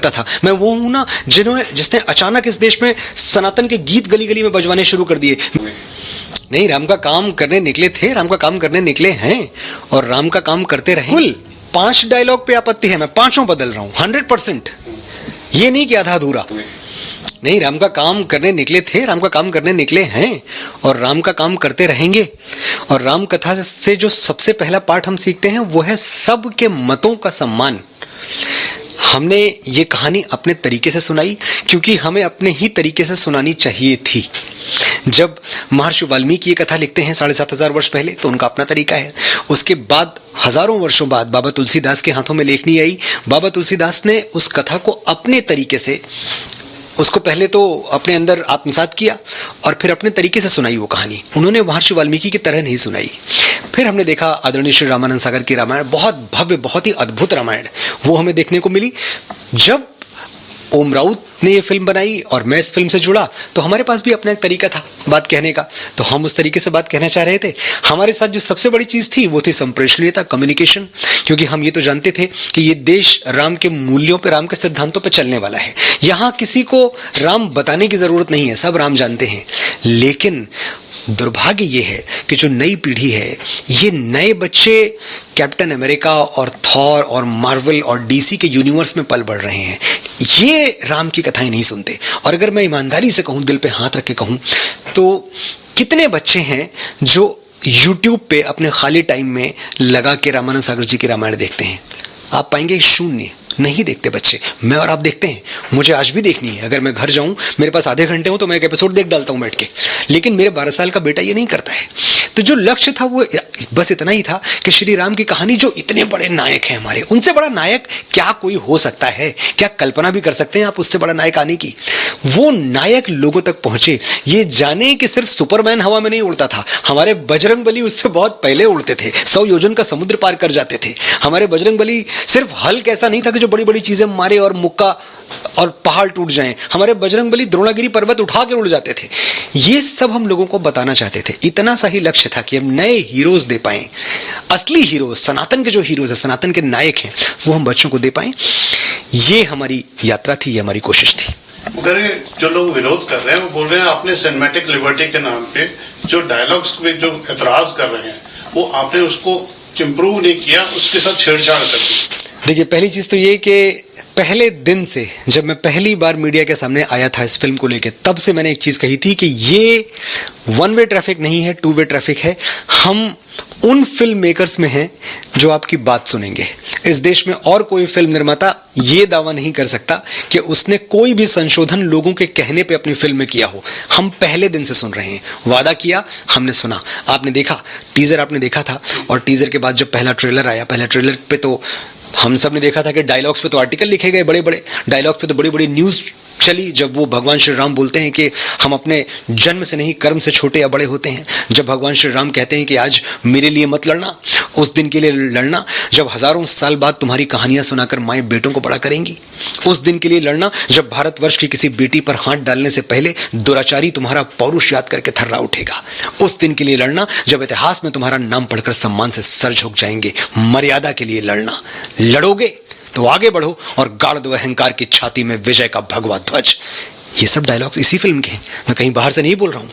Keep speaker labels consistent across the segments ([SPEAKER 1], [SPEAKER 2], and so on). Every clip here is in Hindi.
[SPEAKER 1] करता था। मैं वो हूं ना जिसने अचानक इस देश में सनातन के गीत गली गली में बजवाने शुरू कर दिए। नहीं, राम का काम करने निकले थे, राम का काम करने निकले हैं और राम का काम करते रहे। कुल 5 डायलॉग पे आपत्ति है, मैं 5 बदल रहा हूं 100%। ये नहीं कि आधा अधूरा। नहीं, राम का काम करने निकले थे, राम का काम करने निकले हैं और राम का काम करते रहेंगे। और राम कथा से जो सबसे पहला पाठ हम सीखते हैं वो है सबके मतों का सम्मान। हमने ये कहानी अपने तरीके से सुनाई क्योंकि हमें अपने ही तरीके से सुनानी चाहिए थी। जब महर्षि वाल्मीकि ये कथा लिखते हैं 7500 वर्ष पहले, तो उनका अपना तरीका है। उसके बाद हजारों वर्षों बाद बाबा तुलसीदास के हाथों में लेखनी आई। बाबा तुलसीदास ने उस कथा को अपने तरीके से, उसको पहले तो अपने अंदर आत्मसात किया और फिर अपने तरीके से सुनाई वो कहानी। उन्होंने महर्षि वाल्मीकि की तरह नहीं सुनाई। फिर हमने देखा आदरणीय श्री रामानंद सागर की रामायण, बहुत भव्य, बहुत ही अद्भुत रामायण वो हमें देखने को मिली। जब ओम राउत ने ये फिल्म बनाई और मैं इस फिल्म से जुड़ा तो हमारे पास भी अपना एक तरीका था बात कहने का, तो हम उस तरीके से बात कहना चाह रहे थे। हमारे साथ जो सबसे बड़ी चीज थी वो थी संप्रेषणीयता, कम्युनिकेशन, क्योंकि हम ये तो जानते थे कि ये देश राम के मूल्यों पे, राम के सिद्धांतों पे चलने वाला है। यहाँ किसी को राम बताने की जरूरत नहीं है, सब राम जानते हैं। लेकिन दुर्भाग्य ये है कि जो नई पीढ़ी है, ये नए बच्चे कैप्टन अमेरिका और थॉर और मार्वल और डीसी के यूनिवर्स में पल बढ़ रहे हैं। ये राम की कथाएं नहीं सुनते। और अगर मैं ईमानदारी से कहूं, दिल पे हाथ रख के कहूं, तो कितने बच्चे हैं जो यूट्यूब पे अपने खाली टाइम में लगा के रामानंद सागर जी की रामायण देखते हैं? आप पाएंगे शून्य, नहीं देखते बच्चे। मैं और आप देखते हैं, मुझे आज भी देखनी है। अगर मैं घर जाऊं, मेरे पास आधे घंटे हो तो मैं एक एपिसोड देख डालता हूं बैठ के। लेकिन मेरे 12 साल का बेटा ये नहीं करता है। तो जो लक्ष्य था वो बस इतना ही था कि श्री राम की कहानी, जो इतने बड़े नायक हैं हमारे, उनसे बड़ा नायक क्या कोई हो सकता है? क्या कल्पना भी कर सकते हैं आप उससे बड़ा नायक आने की? वो नायक लोगों तक पहुंचे, ये जाने कि सिर्फ सुपरमैन हवा में नहीं उड़ता था, हमारे बजरंगबली उससे बहुत पहले उड़ते थे, 100 योजन का समुद्र पार कर जाते थे। हमारे बजरंगबली सिर्फ हल्क ऐसा नहीं था कि जो बड़ी बड़ी चीजें मारे और मुक्का और पहाड़ टूट जाएं। हमारे बजरंगबली द्रोणागिरी पर्वत उठा के उड़ जाते थे। ये सब हम लोगों को बताना चाहते थे। इतना सा ही लक्ष्य था कि हम नए हीरोज दे पाएं, असली हीरोज, सनातन के जो हीरोज है, सनातन के नायक हैं, वो हम बच्चों को दे पाएं। ये हमारी यात्रा थी, ये हमारी कोशिश थी।
[SPEAKER 2] मगर जो लोग विरोध कर रहे हैं वो बोल रहे हैं आपने सिनेमैटिक लिबर्टी के नाम पे जो डायलॉग्स पे जो एतराज कर रहे हैं वो आपने उसको इम्प्रूव नहीं किया, उसके साथ छेड़छाड़ कर दी।
[SPEAKER 1] देखिए, पहली चीज तो ये कि पहले दिन से जब मैं पहली बार मीडिया के सामने आया था इस फिल्म को लेके, तब से मैंने एक चीज कही थी कि ये 1 वे ट्रैफिक नहीं है, 2 वे ट्रैफिक है। हम उन फिल्म मेकर्स में हैं जो आपकी बात सुनेंगे। इस देश में और कोई फिल्म निर्माता ये दावा नहीं कर सकता कि उसने कोई भी संशोधन लोगों के कहने पे अपनी फिल्म में किया हो। हम पहले दिन से सुन रहे हैं, वादा किया, हमने सुना। आपने देखा, टीजर आपने देखा था, और टीजर के बाद जब पहला ट्रेलर आया, पहले ट्रेलर पे तो हम सब ने देखा था कि डायलॉग्स पे तो आर्टिकल लिखे गए, बड़े बड़े डायलॉग पे तो बड़ी बड़ी न्यूज चली। जब वो भगवान श्री राम बोलते हैं कि हम अपने जन्म से नहीं कर्म से छोटे या बड़े होते हैं, जब भगवान श्री राम कहते हैं कि आज मेरे लिए मत लड़ना, उस दिन के लिए लड़ना जब हजारों साल बाद तुम्हारी कहानियां सुनाकर माएं बेटों को बड़ा करेंगी, उस दिन के लिए लड़ना जब भारतवर्ष की किसी बेटी पर हाथ डालने से पहले दुराचारी तुम्हारा पौरुष याद करके थर्रा उठेगा, उस दिन के लिए लड़ना जब इतिहास में तुम्हारा नाम पढ़कर सम्मान से सर झुक जाएंगे, मर्यादा के लिए लड़ना। लड़ोगे तो आगे बढ़ो और गाड़ दो अहंकार की छाती में विजय का भगवा ध्वज। ये सब डायलॉग्स इसी फिल्म के हैं, मैं कहीं बाहर से नहीं बोल रहा हूं।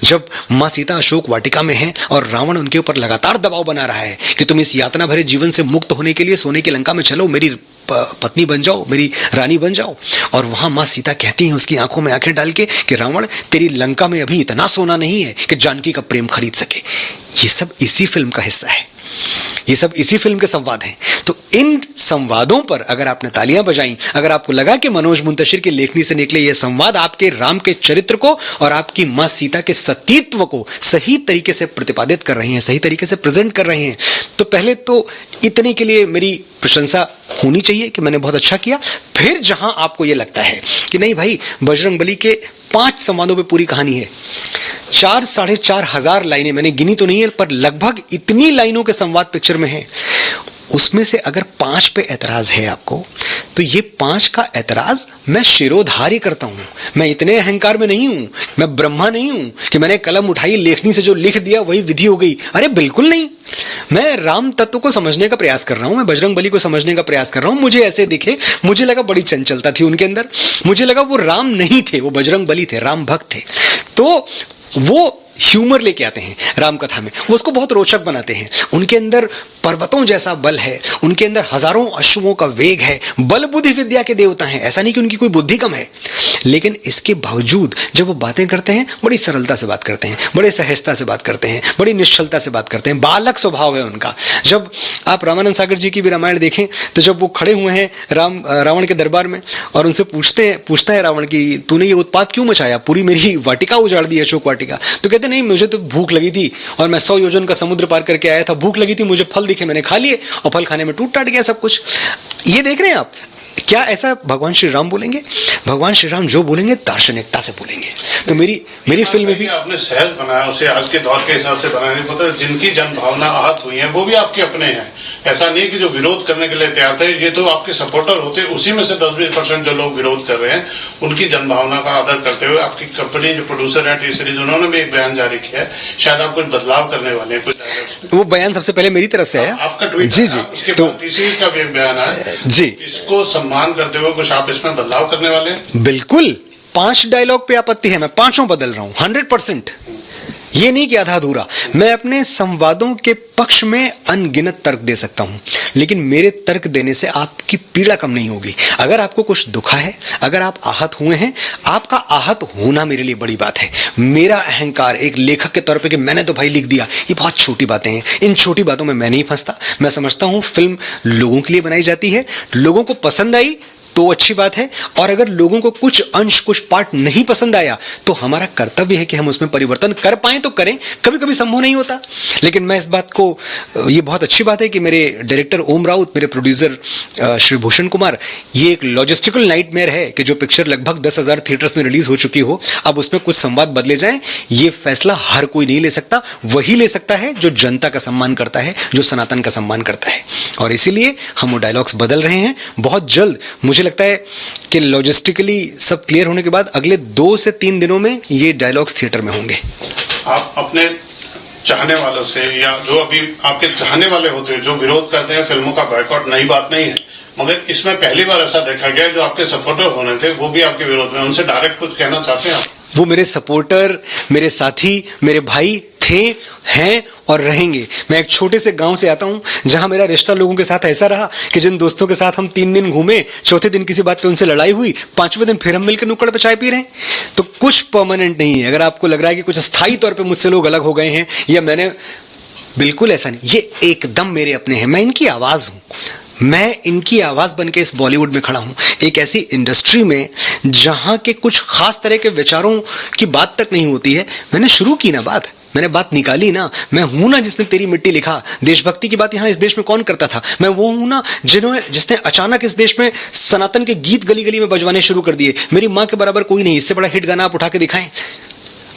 [SPEAKER 1] जब मां सीता अशोक वाटिका में हैं और रावण उनके ऊपर लगातार दबाव बना रहा है कि तुम इस यातना भरे जीवन से मुक्त होने के लिए सोने की लंका में चलो, मेरी पत्नी बन जाओ, मेरी रानी बन जाओ, और वहां मां सीता कहती हैं उसकी आंखों में आंखें डाल के कि रावण, तेरी लंका में अभी इतना सोना नहीं है कि जानकी का प्रेम खरीद सके। ये सब इसी फिल्म का हिस्सा है, ये सब इसी फिल्म के संवाद हैं। तो इन संवादों पर अगर आपने तालियां बजाई, अगर आपको लगा कि मनोज मुंतशिर की लेखनी से निकले ये संवाद आपके राम के चरित्र को और आपकी मां सीता के सतीत्व को सही तरीके से प्रतिपादित कर रहे हैं, सही तरीके से प्रेजेंट कर रहे हैं, तो पहले तो इतने के लिए मेरी प्रशंसा होनी चाहिए कि मैंने बहुत अच्छा किया। फिर जहां आपको यह लगता है कि नहीं भाई, बजरंगबली के 5 संवादों पे पूरी कहानी है, 4 साढ़े 4 हजार लाइनें, मैंने गिनी तो नहीं है पर लगभग इतनी लाइनों के संवाद पिक्चर में है, उसमें से अगर 5 पे ऐतराज है आपको, तो ये 5 का ऐतराज मैं शिरोधार्य करता हूं। मैं इतने अहंकार में नहीं हूं, मैं ब्रह्मा नहीं हूं कि मैंने कलम उठाई, लेखनी से जो लिख दिया वही विधि हो गई। अरे बिल्कुल नहीं, मैं राम तत्व को समझने का प्रयास कर रहा हूं, मैं बजरंग बली को समझने का प्रयास कर रहा हूं। मुझे ऐसे दिखे, मुझे लगा बड़ी चंचलता थी उनके अंदर, मुझे लगा वो राम नहीं थे, वो बजरंग बली थे, राम भक्त थे। तो वो ह्यूमर लेके आते हैं राम कथा में, वो उसको बहुत रोचक बनाते हैं। उनके अंदर पर्वतों जैसा बल है, उनके अंदर हजारों अश्वों का वेग है, बल बुद्धि विद्या के देवता हैं। ऐसा नहीं कि उनकी कोई बुद्धि कम है, लेकिन इसके बावजूद जब वो बातें करते हैं, बड़ी सरलता से बात करते हैं, बड़े सहजता से बात करते हैं, बड़ी निश्चलता से बात करते हैं। बालक स्वभाव है उनका। जब आप रामानंद सागर जी की भी रामायण देखें तो जब वो खड़े हुए हैं रावण के दरबार में और उनसे पूछता है रावण की तूने ये उत्पात क्यों मचाया, पूरी मेरी वाटिका उजाड़ दी, अशोक वाटिका। तो कहते नहीं, मुझे तो भूख लगी थी और मैं 100 योजन का समुद्र पार करके आया था, भूख लगी थी, मुझे फल दिखे, मैंने खा लिए और फल खाने में टूट टाट गया सब कुछ। ये देख रहे हैं आप, क्या ऐसा भगवान श्री राम बोलेंगे? भगवान श्री राम जो बोलेंगे दार्शनिकता से बोलेंगे। तो मेरी फिल्म में भी
[SPEAKER 2] आपने सहज बनाया, उसे आज के दौर के हिसाब से बनाया नहीं पता। जिनकी जन भावना आहत हुई है वो भी आपके अपने हैं। ऐसा नहीं कि जो विरोध करने के लिए तैयार थे, ये तो आपके सपोर्टर होते, उसी में से 10-20% जो लोग विरोध कर रहे हैं, उनकी जनभावना का आदर करते हुए आपकी कंपनी जो प्रोड्यूसर है टी सीरीज, उन्होंने भी एक बयान जारी किया है। शायद आप कुछ बदलाव करने वाले हैं, कुछ
[SPEAKER 1] वो बयान सबसे पहले मेरी तरफ से है,
[SPEAKER 2] आपका ट्वीट
[SPEAKER 1] जी जी,
[SPEAKER 2] उसके
[SPEAKER 1] तो
[SPEAKER 2] बाद टी सीरीज का भी एक बयान है
[SPEAKER 1] जी,
[SPEAKER 2] इसको सम्मान करते हुए कुछ आप इसमें बदलाव करने वाले हैं?
[SPEAKER 1] बिल्कुल। 5 डायलॉग पे आपत्ति है, मैं 5 बदल रहा हूं 100%। ये नहीं कि आधा अधूरा। मैं अपने संवादों के पक्ष में अनगिनत तर्क दे सकता हूं, लेकिन मेरे तर्क देने से आपकी पीड़ा कम नहीं होगी। अगर आपको कुछ दुखा है, अगर आप आहत हुए हैं, आपका आहत होना मेरे लिए बड़ी बात है। मेरा अहंकार एक लेखक के तौर पे कि मैंने तो भाई लिख दिया, ये बहुत छोटी बातें हैं। इन छोटी बातों में मैं नहीं फंसता। मैं समझता हूं फिल्म लोगों के लिए बनाई जाती है, लोगों को पसंद आई तो अच्छी बात है, और अगर लोगों को कुछ अंश, कुछ पार्ट नहीं पसंद आया तो हमारा कर्तव्य है कि हम उसमें परिवर्तन कर पाएं तो करें। कभी कभी संभव नहीं होता, लेकिन मैं इस बात को, ये बहुत अच्छी बात है कि मेरे डायरेक्टर ओम राउत, मेरे प्रोड्यूसर श्री भूषण कुमार, ये एक लॉजिस्टिकल नाइटमेयर है कि जो पिक्चर लगभग 10,000 थिएटर्स में रिलीज हो चुकी हो, अब उसमें कुछ संवाद बदले जाएं। ये फैसला हर कोई नहीं ले सकता, वही ले सकता है जो जनता का सम्मान करता है, जो सनातन का सम्मान करता है। और इसीलिए हम वो डायलॉग्स बदल रहे हैं बहुत जल्द। मुझे लगता है कि लॉजिस्टिकली सब क्लियर होने के बाद अगले 2 से 3 दिनों में ये डायलॉग्स थिएटर में होंगे।
[SPEAKER 2] आप अपने चाहने वालों से, या जो अभी आपके चाहने वाले होते हैं जो विरोध करते हैं फिल्मों का बॉयकॉट, नई बात नहीं है, मगर इसमें पहली बार ऐसा देखा गया जो आपके सपोर्टर होने थे वो भी आपके विरोध में, उनसे डायरेक्ट कुछ कहना चाहते हैं आप?
[SPEAKER 1] वो मेरे सपोर्टर, मेरे साथी, मेरे भाई थे, हैं और रहेंगे। मैं एक छोटे से गांव से आता हूं जहां मेरा रिश्ता लोगों के साथ ऐसा रहा कि जिन दोस्तों के साथ हम 3 दिन घूमे, चौथे दिन किसी बात पे उनसे लड़ाई हुई, 5वें दिन फिर हम मिलकर नुक्कड़ पे चाय पी रहे हैं। तो कुछ परमानेंट नहीं है। अगर आपको लग रहा है कि कुछ स्थायी तौर पे मुझसे लोग अलग हो गए हैं या मैंने, बिल्कुल ऐसा नहीं। ये एकदम मेरे अपने हैं। मैं इनकी आवाज हूं, मैं इनकी आवाज बन के इस बॉलीवुड में खड़ा हूं, एक ऐसी इंडस्ट्री में जहां के कुछ खास तरह के विचारों की बात तक नहीं होती है। मैंने शुरू की ना बात, मैंने बात निकाली ना। मैं हूं ना जिसने तेरी मिट्टी लिखा। देशभक्ति की बात यहां इस देश में कौन करता था? मैं वो हूं ना जिसने अचानक इस देश में सनातन के गीत गली गली में बजवाने शुरू कर दिए। मेरी मां के बराबर कोई नहीं, इससे बड़ा हिट गाना आप उठा के दिखाएं।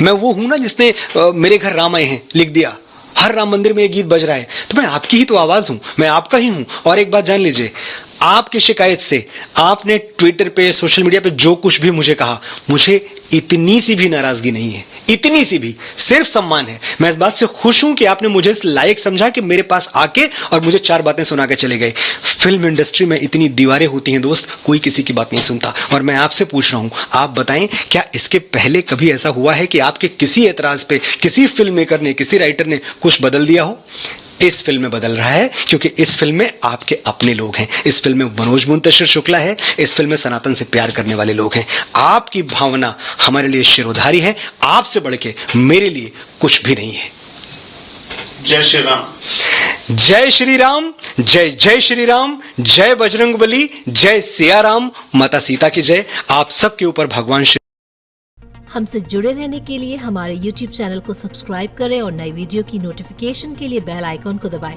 [SPEAKER 1] मैं वो हूं ना जिसने मेरे घर राम आए हैं लिख दिया, हर राम मंदिर में ये गीत बज रहा है। तो मैं आपकी ही तो आवाज हूं, मैं आपका ही हूं। और एक बात जान लीजिए, आपकी शिकायत से आपने ट्विटर पे, सोशल मीडिया पे जो कुछ भी मुझे कहा, मुझे इतनी सी भी नाराजगी नहीं है, इतनी सी भी, सिर्फ सम्मान है। मैं इस बात से खुश हूं कि आपने मुझे इस लायक समझा कि मेरे पास आके और मुझे 4 बातें सुना के चले गए। फिल्म इंडस्ट्री में इतनी दीवारें होती हैं दोस्त, कोई किसी की बात नहीं सुनता। और मैं आपसे पूछ रहा हूं, आप बताएं, क्या इसके पहले कभी ऐसा हुआ है कि आपके किसी एतराज पे किसी फिल्म मेकर ने, किसी राइटर ने कुछ बदल दिया हो? इस फिल्म में बदल रहा है, क्योंकि इस फिल्म में आपके अपने लोग हैं। इस फिल्म में मनोज मुंतशिर शुक्ला है, इस फिल्म में सनातन से प्यार करने वाले लोग हैं। आपकी भावना हमारे लिए शिरोधारी है, आपसे बढ़ के मेरे लिए कुछ भी नहीं है।
[SPEAKER 2] जय श्री राम।
[SPEAKER 1] जय श्री राम, जय जय श्री राम, जय बजरंग बली, जय सिया राम, माता सीता की जय। आप सबके ऊपर भगवान श्री।
[SPEAKER 3] हमसे जुड़े रहने के लिए हमारे YouTube चैनल को सब्सक्राइब करें और नई वीडियो की नोटिफिकेशन के लिए बेल आइकॉन को दबाएं।